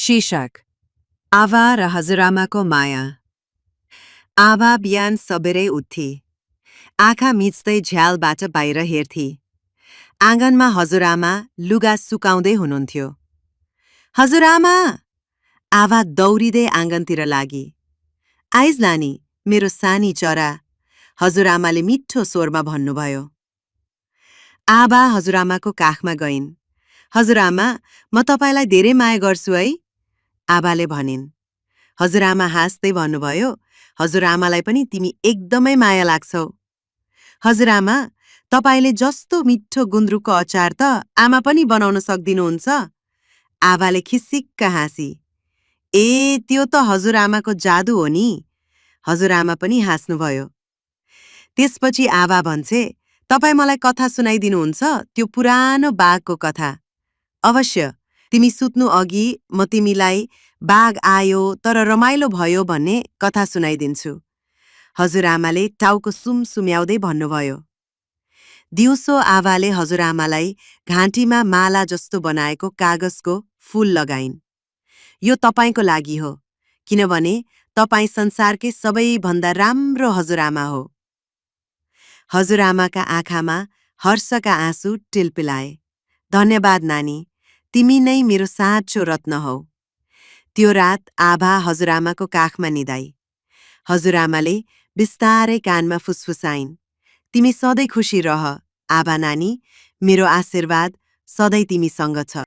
शीर्षक आभा र हजुरआमाको माया। आभा बिहान सबेरै उठ्थी। आँखा मिच्दै झ्यालबाट बाहिर हेर्थी। आँगनमा हजुरआमा लुगा सुकाउँदै हुनुहुन्थ्यो। हजुरआमा! आभा दौडिँदै आँगनतिर लागी। आइज नानी, मेरो सानी चरा, हजुरआमाले मिठो स्वरमा भन्नुभयो। आभा हजुरआमाको काखमा गइन्। हजुरआमा, म तपाईलाई धेरै माया गर्छु है, आभाले भनिन्। हजुरआमा हाँस्दै भन्नुभयो, हजुरआमालाई पनि तिमी एकदमै माया लाग्छौ। हजुरआमा, तपाईले जस्तो मिठो गुन्द्रुकको अचार त आमा पनि बनाउन सक्दिनुहुन्छ, आभाले खिसिक्क हाँसी। ए, त्यो त हजुरआमाको जादु हो नि, हजुरआमा पनि हाँस्नुभयो। त्यसपछि आभा भन्छे, तपाई मलाई कथा सुनाइदिनुहुन्छ, त्यो पुरानो बाघको कथा। अवश्य, तिमी सुत्नु अघि म तिमीलाई बाघ आयो तर रमाइलो भयो भन्ने कथा सुनाइदिन्छु, हजुरआमाले टाउको सुमसुम्याउँदै भन्नुभयो। दिउँसो आभाले हजुरआमालाई घाँटीमा माला जस्तो बनाएको कागजको फूल लगाइन्। यो तपाईको लागि हो, किनभने तपाई संसारकै सबैभन्दा राम्रो हजुरआमा हो। हजुरआमाका आँखामा हर्षका आँसु टिलपिलाए। धन्यवाद नानी, तिमी नै मेरो साँचो रत्न हौ। त्यो रात आभा हजुरआमाको काखमा निदाई। हजुरआमाले बिस्तारै कानमा फुसफुसाइन्, तिमी सधैँ खुसी रह, आभा नानी, मेरो आशीर्वाद सधैँ तिमीसँग छ।